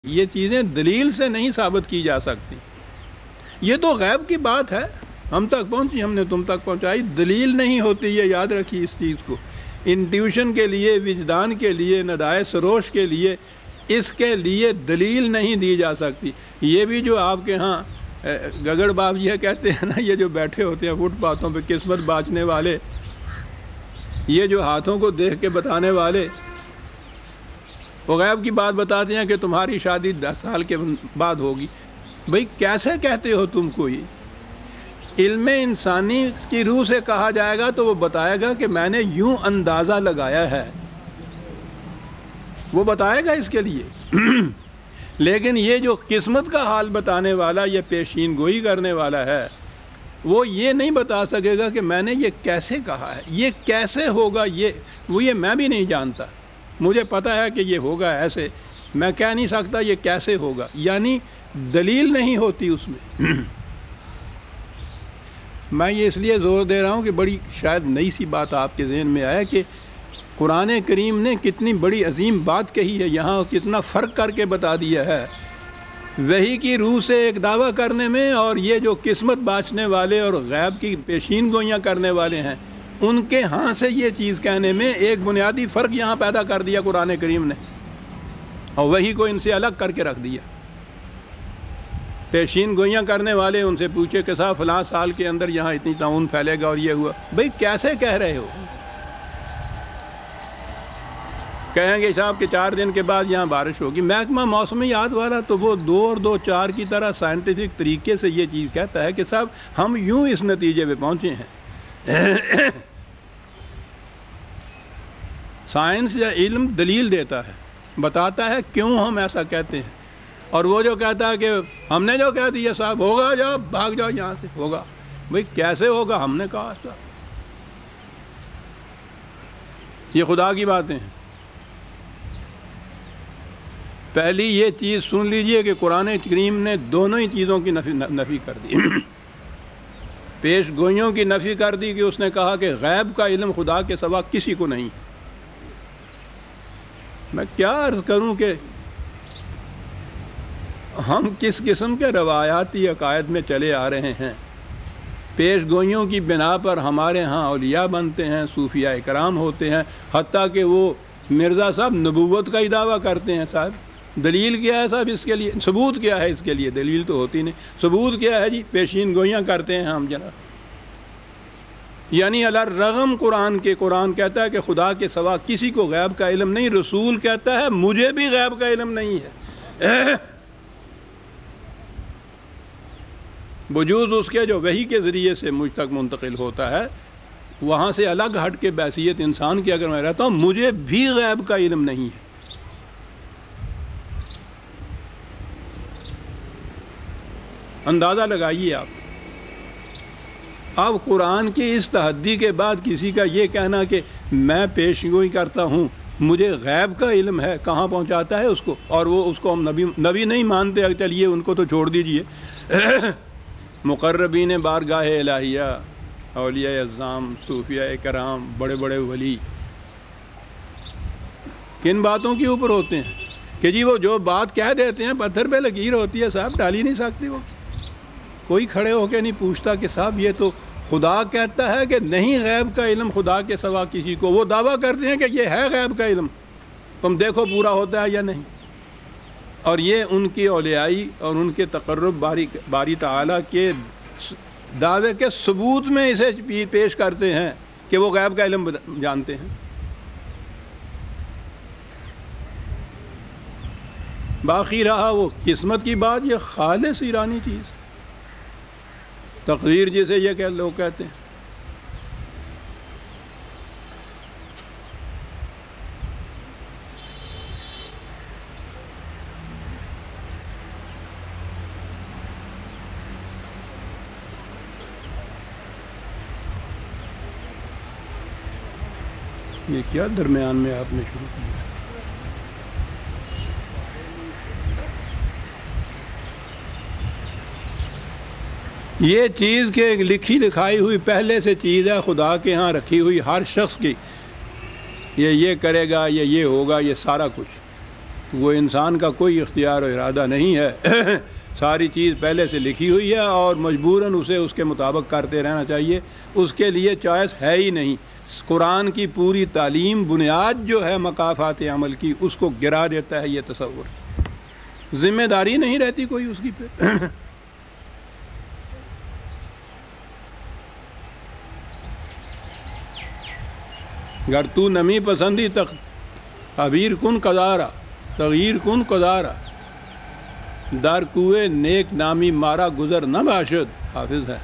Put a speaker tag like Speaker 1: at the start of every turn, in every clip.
Speaker 1: یہ چیزیں دلیل سے نہیں ثابت کی جا سکتی. یہ تو غیب کی بات ہے، ہم تک پہنچی، ہم نے تم تک پہنچائی، دلیل نہیں ہوتی. یہ یاد رکھی اس چیز کو. انٹیوشن کے لیے، وجدان کے لیے، ندائے سروش کے لیے، اس کے لیے دلیل نہیں دی جا سکتی. یہ بھی جو آپ کے ہاں گگڑ باب یہ کہتے ہیں نا، یہ جو بیٹھے ہوتے ہیں فٹ پاتھوں پہ قسمت باچنے والے، یہ جو ہاتھوں کو دیکھ کے بتانے والے، وہ غیب کی بات بتاتے ہیں کہ تمہاری شادی 10 سال کے بعد ہوگی. بھئی کیسے کہتے ہو تم کو؟ یہ علم انسانی کی روح سے کہا جائے گا تو وہ بتائے گا کہ میں نے یوں اندازہ لگایا ہے، وہ بتائے گا اس کے لیے. لیکن یہ جو قسمت کا حال بتانے والا، یہ پیشین گوئی کرنے والا ہے، وہ یہ نہیں بتا سکے گا کہ میں نے یہ کیسے کہا ہے، یہ کیسے ہوگا. یہ میں بھی نہیں جانتا. مجھے پتا ہے کہ یہ ہوگا ایسے، میں کہہ نہیں سکتا یہ کیسے ہوگا. یعنی دلیل نہیں ہوتی اس میں. میں یہ اس لیے زور دے رہا ہوں کہ بڑی شاید نئی سی بات آپ کے ذہن میں آئے کہ قرآن کریم نے کتنی بڑی عظیم بات کہی ہے، یہاں کتنا فرق کر کے بتا دیا ہے. وحی کی روح سے ایک دعویٰ کرنے میں، اور یہ جو قسمت باچنے والے اور غیب کی پیشین گوئیاں کرنے والے ہیں، ان کے ہاں سے یہ چیز کہنے میں ایک بنیادی فرق یہاں پیدا کر دیا قرآن کریم نے، اور وحی کو ان سے الگ کر کے رکھ دیا. پیشین گوئیاں کرنے والے ان سے پوچھے کہ صاحب فلاں سال کے اندر یہاں اتنی تعاون پھیلے گا اور یہ ہوا. بھئی کیسے کہہ رہے ہو؟ کہیں گے صاحب کہ 4 دن کے بعد یہاں بارش ہوگی. محکمہ موسمیات والا تو وہ 2 اور 2 4 کی طرح سائنٹیفک طریقے سے یہ چیز کہتا ہے کہ صاحب ہم یوں اس نتیجے پہ پہنچے ہیں. سائنس یا علم دلیل دیتا ہے، بتاتا ہے کیوں ہم ایسا کہتے ہیں. اور وہ جو کہتا ہے کہ ہم نے جو کہہ دیا صاحب ہوگا، جاؤ بھاگ جاؤ یہاں سے، ہوگا. بھئی کیسے ہوگا؟ ہم نے کہا ایسا. یہ خدا کی باتیں ہیں. پہلی یہ چیز سن لیجئے کہ قرآن کریم نے دونوں ہی چیزوں کی نفی کر دی. پیش گوئیوں کی نفی کر دی کہ اس نے کہا کہ غیب کا علم خدا کے سوا کسی کو نہیں. میں کیا عرض کروں کہ ہم کس قسم کے روایاتی عقائد میں چلے آ رہے ہیں. پیش گوئیوں کی بنا پر ہمارے ہاں اولیاء بنتے ہیں، صوفیاء کرام ہوتے ہیں، حتیٰ کہ وہ مرزا صاحب نبوت کا ہی دعویٰ کرتے ہیں. صاحب دلیل کیا ہے صاحب اس کے لیے؟ ثبوت کیا ہے اس کے لیے؟ دلیل تو ہوتی نہیں. ثبوت کیا ہے؟ جی پیشین گوئیاں کرتے ہیں ہم جناب. یعنی الرغم قرآن کے، قرآن کہتا ہے کہ خدا کے سوا کسی کو غیب کا علم نہیں. رسول کہتا ہے مجھے بھی غیب کا علم نہیں ہے، وجود اس کے جو وحی کے ذریعے سے مجھ تک منتقل ہوتا ہے. وہاں سے الگ ہٹ کے بحیثیت انسان کی اگر میں رہتا ہوں، مجھے بھی غیب کا علم نہیں ہے. اندازہ لگائیے آپ. اب قرآن کی اس تحدی کے بعد کسی کا یہ کہنا کہ میں پیش گوئی کرتا ہوں، مجھے غیب کا علم ہے، کہاں پہنچاتا ہے اس کو؟ اور وہ اس کو ہم نبی نہیں مانتے. چلیے ان کو تو چھوڑ دیجئے. مقربین بارگاہ الہیہ، اولیاء اعظام، صوفیاء کرام، بڑے بڑے ولی کن باتوں کے اوپر ہوتے ہیں کہ جی وہ جو بات کہہ دیتے ہیں پتھر پہ لکیر ہوتی ہے صاحب، ڈال ہی نہیں سکتے. وہ کوئی کھڑے ہو کے نہیں پوچھتا کہ صاحب یہ تو خدا کہتا ہے کہ نہیں غیب کا علم خدا کے سوا کسی کو. وہ دعویٰ کرتے ہیں کہ یہ ہے غیب کا علم، تم دیکھو پورا ہوتا ہے یا نہیں. اور یہ ان کی اولیائی اور ان کے تقرب باری تعالیٰ کے دعوے کے ثبوت میں اسے پیش کرتے ہیں کہ وہ غیب کا علم جانتے ہیں. باقی رہا وہ قسمت کی بات، یہ خالص ایرانی چیز، تقدیر جسے یہ کہ لوگ کہتے ہیں. یہ کیا درمیان میں آپ نے شروع کیا؟ یہ چیز کہ لکھی لکھائی ہوئی پہلے سے چیز ہے، خدا کے ہاں رکھی ہوئی ہر شخص کی، یہ کرے گا، یہ ہوگا، یہ سارا کچھ. وہ انسان کا کوئی اختیار و ارادہ نہیں ہے ساری چیز پہلے سے لکھی ہوئی ہے اور مجبوراً اسے اس کے مطابق کرتے رہنا چاہیے، اس کے لیے چوائس ہے ہی نہیں۔ قرآن کی پوری تعلیم بنیاد جو ہے مقافات عمل کی اس کو گرا دیتا ہے یہ تصور، ذمہ داری نہیں رہتی کوئی اس کی پہ۔ گر تو نمی پسندی تعبیر کن قدارا تغییر کن قدارا در کوئے نیک نامی مارا گزر نہ باشد۔ حافظ ہے،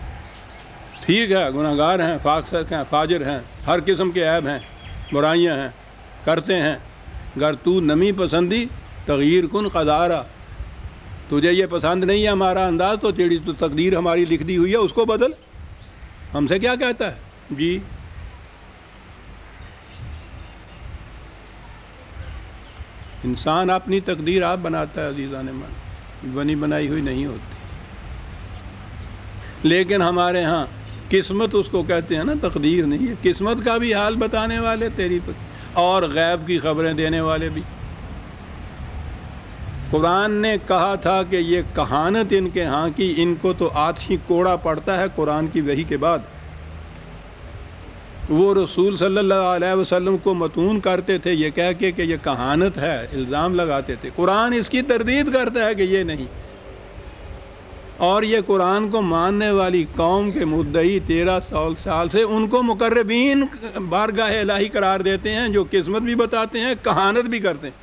Speaker 1: ٹھیک ہے گناہگار ہیں، فاسق ہیں، فاجر ہیں، ہر قسم کے عیب ہیں، برائیاں ہیں، کرتے ہیں، گر تو نمی پسندی تغییر کن قدارا، تجھے یہ پسند نہیں ہے ہمارا انداز تو تیری تو تقدیر ہماری لکھ دی ہوئی ہے اس کو بدل۔ ہم سے کیا کہتا ہے جی؟ انسان اپنی تقدیر آپ بناتا ہے عزیزان من، بنی بنائی ہوئی نہیں ہوتی۔ لیکن ہمارے ہاں قسمت اس کو کہتے ہیں نا، تقدیر نہیں ہے، قسمت کا بھی حال بتانے والے تیری اور غیب کی خبریں دینے والے بھی۔ قرآن نے کہا تھا کہ یہ کہانت ان کے ہاں کی، ان کو تو آتشی کوڑا پڑتا ہے قرآن کی وحی کے بعد۔ وہ رسول صلی اللہ علیہ وسلم کو متون کرتے تھے یہ کہہ کے کہ یہ کہانت ہے، الزام لگاتے تھے۔ قرآن اس کی تردید کرتا ہے کہ یہ نہیں، اور یہ قرآن کو ماننے والی قوم کے مدعی 1300 سال سے ان کو مقربین بارگاہ الہی قرار دیتے ہیں، جو قسمت بھی بتاتے ہیں، کہانت بھی کرتے ہیں۔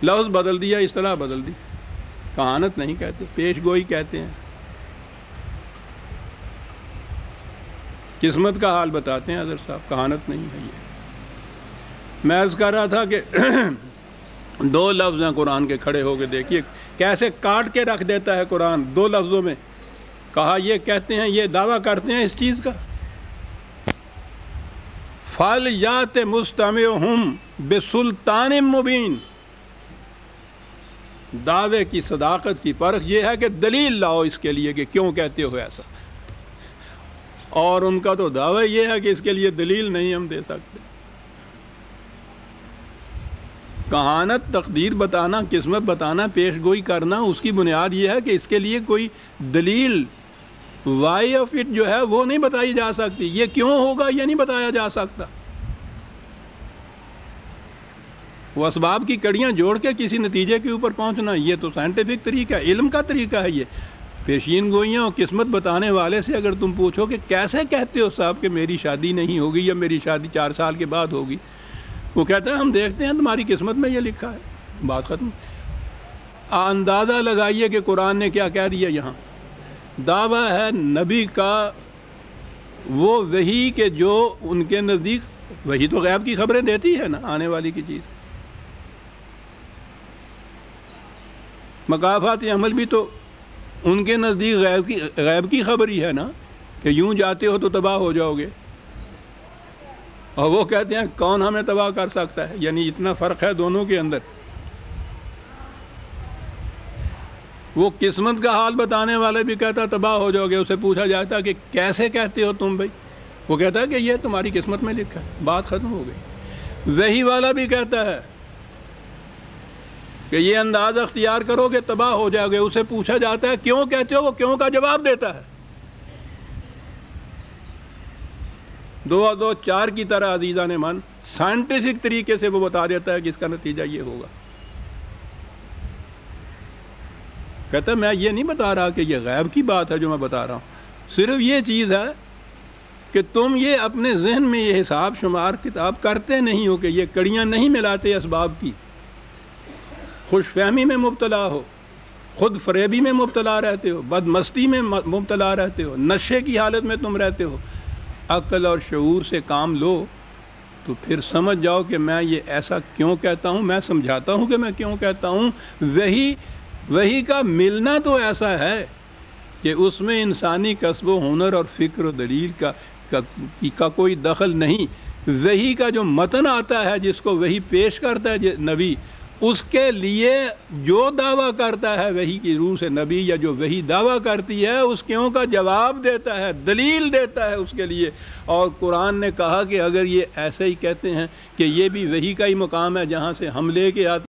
Speaker 1: لفظ بدل دیا، اصطلاح بدل دی، کہانت نہیں کہتے، پیش گوئی کہتے ہیں، قسمت کا حال بتاتے ہیں حضرت صاحب، کہانت نہیں ہے یہ۔ میں عرض کر رہا تھا کہ دو لفظ ہیں قرآن کے، کھڑے ہو کے دیکھیے کیسے کاٹ کے رکھ دیتا ہے قرآن دو لفظوں میں۔ کہا یہ کہتے ہیں، یہ دعویٰ کرتے ہیں اس چیز کا، فَلْيَأْتِ مُسْتَمِعُهُمْ بِسُلْطَانٍ مُبِينٍ۔ دعوے کی صداقت کی پرکھ یہ ہے کہ دلیل لاؤ اس کے لیے کہ کیوں کہتے ہو ایسا، اور ان کا تو دعویٰ یہ ہے کہ اس کے لیے دلیل نہیں ہم دے سکتے۔ کہانت، تقدیر بتانا، قسمت بتانا، پیش گوئی کرنا، اس کی بنیاد یہ ہے کہ اس کے لیے کوئی دلیل، وائی آف اٹ جو ہے وہ نہیں بتائی جا سکتی، یہ کیوں ہوگا یہ نہیں بتایا جا سکتا۔ وہ اسباب کی کڑیاں جوڑ کے کسی نتیجے کے اوپر پہنچنا، یہ تو سائنٹیفک طریقہ ہے، علم کا طریقہ ہے یہ۔ پیشین گوئیاں اور قسمت بتانے والے سے اگر تم پوچھو کہ کیسے کہتے ہو صاحب کہ میری شادی نہیں ہوگی یا میری شادی 4 سال کے بعد ہوگی، وہ کہتا ہے ہم دیکھتے ہیں تمہاری قسمت میں یہ لکھا ہے، بات ختم۔ اندازہ لگائیے کہ قرآن نے کیا کہہ دیا یہاں۔ دعویٰ ہے نبی کا وہ وحی کہ جو ان کے نزدیک، وحی تو غیب کی خبریں دیتی ہے نا، آنے والی کی چیز۔ مقافات عمل بھی تو ان کے نزدیک غیب کی خبر ہی ہے نا، کہ یوں جاتے ہو تو تباہ ہو جاؤ گے، اور وہ کہتے ہیں کون ہمیں تباہ کر سکتا ہے، یعنی اتنا فرق ہے دونوں کے اندر۔ وہ قسمت کا حال بتانے والے بھی کہتا تباہ ہو جاؤ گے، اسے پوچھا جاتا کہ کیسے کہتے ہو تم بھائی، وہ کہتا ہے کہ یہ تمہاری قسمت میں لکھا ہے، بات ختم ہو گئی۔ وحی والا بھی کہتا ہے کہ یہ انداز اختیار کرو کہ تباہ ہو جاؤ گے، اسے پوچھا جاتا ہے کیوں کہتے ہو، وہ کیوں کا جواب دیتا ہے۔ 2 اور 2 4 کی طرح عزیزان من، سائنٹیفک طریقے سے وہ بتا دیتا ہے کہ اس کا نتیجہ یہ ہوگا۔ کہتا ہے میں یہ نہیں بتا رہا کہ یہ غیب کی بات ہے جو میں بتا رہا ہوں، صرف یہ چیز ہے کہ تم یہ اپنے ذہن میں یہ حساب شمار کتاب کرتے نہیں ہو، کہ یہ کڑیاں نہیں ملاتے اسباب کی، خوش فہمی میں مبتلا ہو، خود فریبی میں مبتلا رہتے ہو، بد مستی میں مبتلا رہتے ہو، نشے کی حالت میں تم رہتے ہو۔ عقل اور شعور سے کام لو تو پھر سمجھ جاؤ کہ میں یہ ایسا کیوں کہتا ہوں، میں سمجھاتا ہوں کہ میں کیوں کہتا ہوں۔ وہی کا ملنا تو ایسا ہے کہ اس میں انسانی کسب و ہنر اور فکر و دلیل کا کوئی دخل نہیں۔ وہی کا جو متن آتا ہے، جس کو وہی پیش کرتا ہے نبی، اس کے لیے جو دعویٰ کرتا ہے وحی کی روح سے نبی، یا جو وحی دعویٰ کرتی ہے اس کیوں کا جواب دیتا ہے، دلیل دیتا ہے اس کے لیے۔ اور قرآن نے کہا کہ اگر یہ ایسے ہی کہتے ہیں کہ یہ بھی وحی کا ہی مقام ہے جہاں سے ہم لے کے آتے